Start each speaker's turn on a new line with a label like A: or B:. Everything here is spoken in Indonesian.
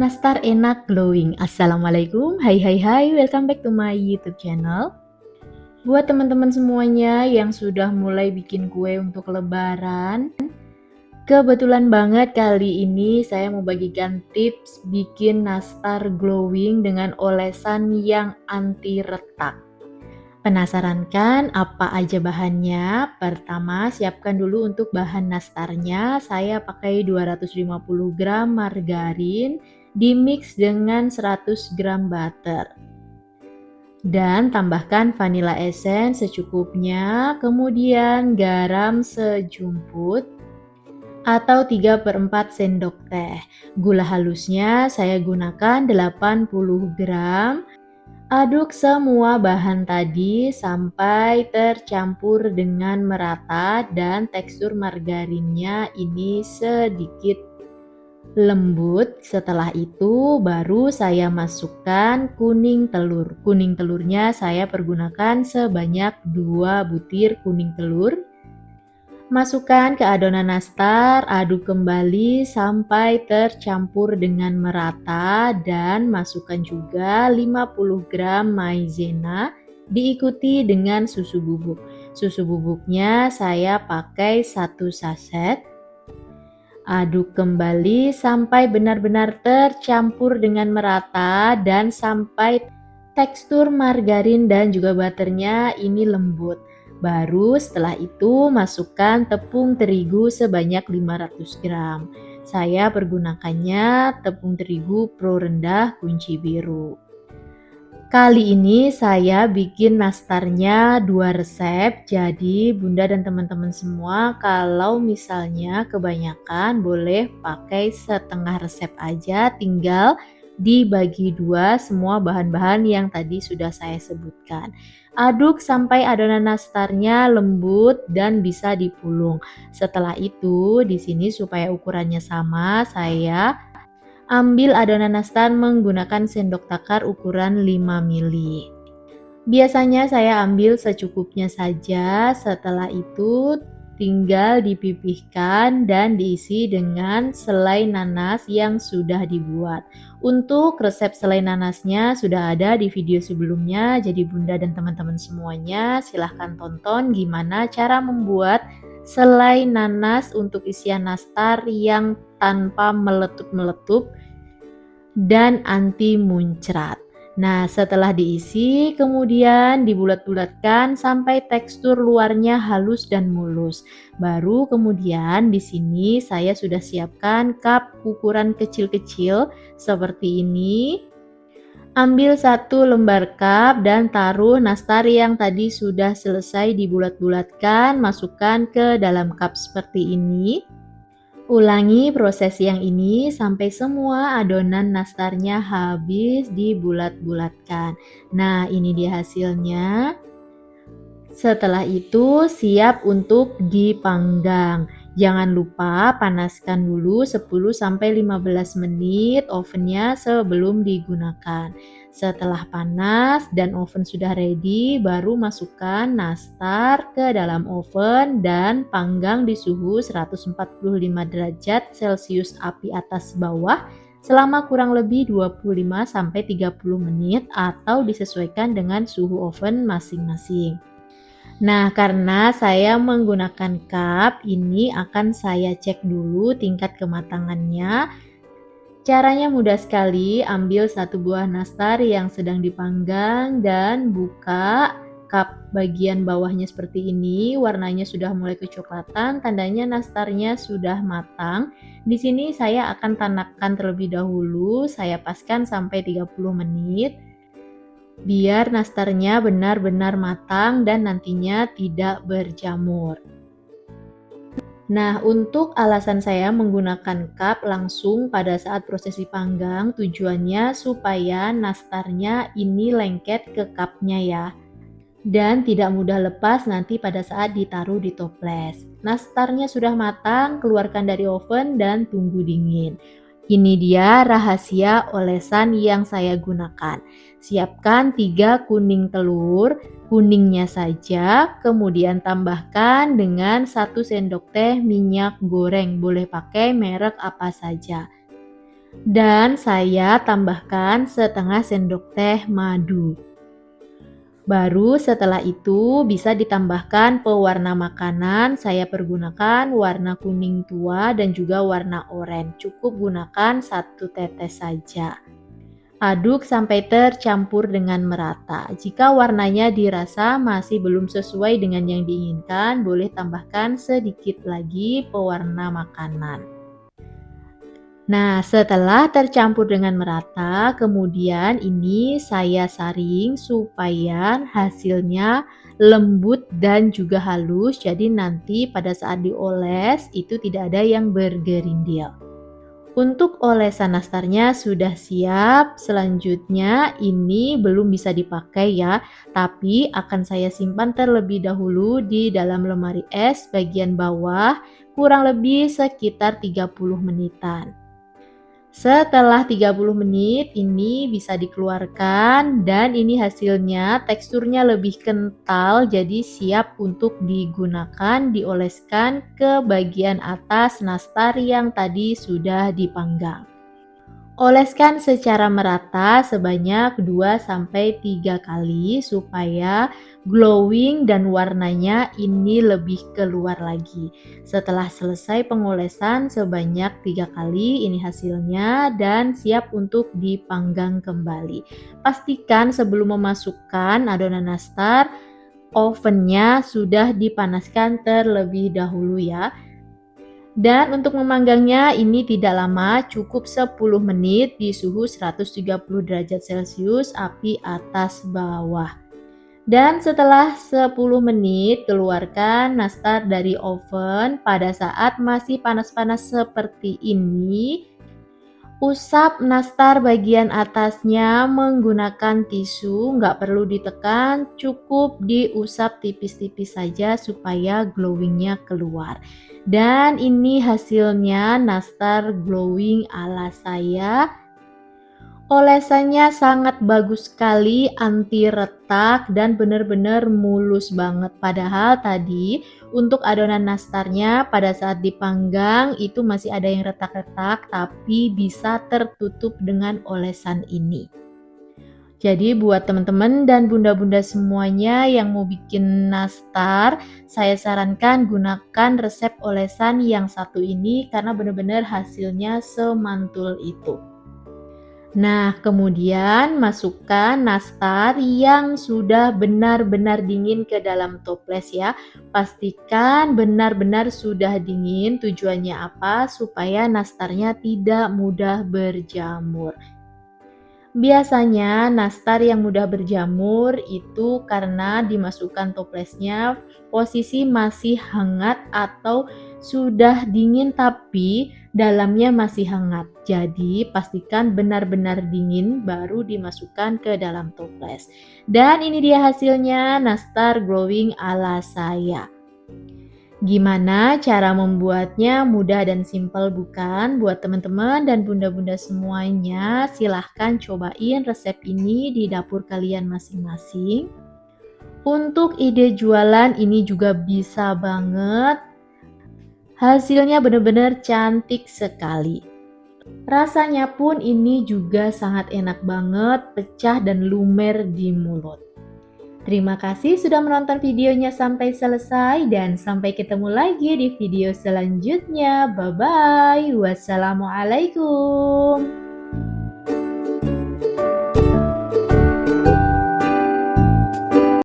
A: Nastar enak glowing. Assalamualaikum, hai hai hai, welcome back to my YouTube channel. Buat teman-teman semuanya yang sudah mulai bikin kue untuk lebaran, kebetulan banget kali ini saya mau bagikan tips bikin nastar glowing dengan olesan yang anti retak. Penasaran kan apa aja bahannya? Pertama, siapkan dulu untuk bahan nastarnya. Saya pakai 250 gram margarin, dimix dengan 100 gram butter. Dan tambahkan vanilla essence secukupnya, kemudian garam sejumput atau 3/4 sendok teh. Gula halusnya saya gunakan 80 gram. Aduk semua bahan tadi sampai tercampur dengan merata dan tekstur margarinnya ini sedikit lembut. Setelah itu baru saya masukkan kuning telur. Kuning telurnya saya pergunakan sebanyak 2 butir kuning telur. Masukkan ke adonan nastar, aduk kembali sampai tercampur dengan merata dan masukkan juga 50 gram maizena diikuti dengan susu bubuk. Susu bubuknya saya pakai 1 saset. Aduk kembali sampai benar-benar tercampur dengan merata dan sampai tekstur margarin dan juga butternya ini lembut. Baru setelah itu masukkan tepung terigu sebanyak 500 gram. Saya pergunakannya tepung terigu pro rendah kunci biru. Kali ini saya bikin nastarnya 2 resep, jadi bunda dan teman-teman semua kalau misalnya kebanyakan boleh pakai setengah resep aja, tinggal dibagi 2 semua bahan-bahan yang tadi sudah saya sebutkan. Aduk sampai adonan nastarnya lembut dan bisa dipulung. Setelah itu di sini supaya ukurannya sama, saya ambil adonan nastar menggunakan sendok takar ukuran 5 mili. Biasanya saya ambil secukupnya saja, setelah itu tinggal dipipihkan dan diisi dengan selai nanas yang sudah dibuat. Untuk resep selai nanasnya sudah ada di video sebelumnya, jadi bunda dan teman-teman semuanya silahkan tonton gimana cara membuat selai nanas untuk isian nastar yang tanpa meletup-meletup dan anti muncrat. Nah, setelah diisi, kemudian dibulat-bulatkan sampai tekstur luarnya halus dan mulus. Baru kemudian di sini saya sudah siapkan cup ukuran kecil-kecil seperti ini. Ambil 1 lembar cup dan taruh nastar yang tadi sudah selesai dibulat-bulatkan, masukkan ke dalam cup seperti ini. Ulangi proses yang ini sampai semua adonan nastarnya habis dibulat-bulatkan. Nah, ini dia hasilnya. Setelah itu siap untuk dipanggang. Jangan lupa panaskan dulu 10-15 menit ovennya sebelum digunakan. Setelah panas dan oven sudah ready, baru masukkan nastar ke dalam oven dan panggang di suhu 145 derajat Celcius api atas bawah selama kurang lebih 25-30 menit atau disesuaikan dengan suhu oven masing-masing. Nah, karena saya menggunakan cup, ini akan saya cek dulu tingkat kematangannya. Caranya mudah sekali, ambil 1 buah nastar yang sedang dipanggang dan buka cup bagian bawahnya seperti ini. Warnanya sudah mulai kecoklatan, tandanya nastarnya sudah matang. Di sini saya akan tanamkan terlebih dahulu, saya paskan sampai 30 menit. Biar nastarnya benar-benar matang dan nantinya tidak berjamur. Nah, untuk alasan saya menggunakan cup langsung pada saat prosesi panggang, tujuannya supaya nastarnya ini lengket ke cupnya ya. Dan tidak mudah lepas nanti pada saat ditaruh di toples. Nastarnya sudah matang, keluarkan dari oven dan tunggu dingin. Ini dia rahasia olesan yang saya gunakan. Siapkan 3 kuning telur, kuningnya saja, kemudian tambahkan dengan 1 sendok teh minyak goreng, boleh pakai merek apa saja. Dan saya tambahkan setengah sendok teh madu. Baru setelah itu bisa ditambahkan pewarna makanan. Saya pergunakan warna kuning tua dan juga warna oranye. Cukup gunakan 1 tetes saja. Aduk sampai tercampur dengan merata. Jika warnanya dirasa masih belum sesuai dengan yang diinginkan, boleh tambahkan sedikit lagi pewarna makanan. Nah, setelah tercampur dengan merata, kemudian ini saya saring supaya hasilnya lembut dan juga halus. Jadi nanti pada saat dioles itu tidak ada yang bergerindil. Untuk olesan nastarnya sudah siap. Selanjutnya ini belum bisa dipakai ya, tapi akan saya simpan terlebih dahulu di dalam lemari es bagian bawah kurang lebih sekitar 30 menitan. Setelah 30 menit ini bisa dikeluarkan dan ini hasilnya teksturnya lebih kental, jadi siap untuk digunakan, dioleskan ke bagian atas nastar yang tadi sudah dipanggang. Oleskan secara merata sebanyak 2-3 kali supaya glowing dan warnanya ini lebih keluar lagi. Setelah selesai pengolesan sebanyak 3 kali ini hasilnya dan siap untuk dipanggang kembali. Pastikan sebelum memasukkan adonan nastar, ovennya sudah dipanaskan terlebih dahulu ya. Dan untuk memanggangnya ini tidak lama, cukup 10 menit di suhu 130 derajat Celcius api atas bawah. Dan setelah 10 menit keluarkan nastar dari oven. Pada saat masih panas-panas seperti ini, usap nastar bagian atasnya menggunakan tisu, nggak perlu ditekan, cukup diusap tipis-tipis saja supaya glowingnya keluar. Dan ini hasilnya nastar glowing ala saya. Olesannya sangat bagus sekali, anti retak dan benar-benar mulus banget. Padahal tadi untuk adonan nastarnya pada saat dipanggang itu masih ada yang retak-retak, tapi bisa tertutup dengan olesan ini. Jadi buat teman-teman dan bunda-bunda semuanya yang mau bikin nastar, saya sarankan gunakan resep olesan yang satu ini karena benar-benar hasilnya semantul itu. Nah, kemudian masukkan nastar yang sudah benar-benar dingin ke dalam toples ya. Pastikan benar-benar sudah dingin. Tujuannya apa? Supaya nastarnya tidak mudah berjamur. Biasanya nastar yang mudah berjamur itu karena dimasukkan toplesnya posisi masih hangat atau sudah dingin tapi dalamnya masih hangat. Jadi pastikan benar-benar dingin baru dimasukkan ke dalam toples. Dan ini dia hasilnya nastar glowing ala saya. Gimana cara membuatnya? Mudah dan simpel bukan? Buat teman-teman dan bunda-bunda semuanya, silahkan cobain resep ini di dapur kalian masing-masing. Untuk ide jualan ini juga bisa banget. Hasilnya benar-benar cantik sekali. Rasanya pun ini juga sangat enak banget, pecah dan lumer di mulut. Terima kasih sudah menonton videonya sampai selesai dan sampai ketemu lagi di video selanjutnya. Bye bye. Wassalamualaikum.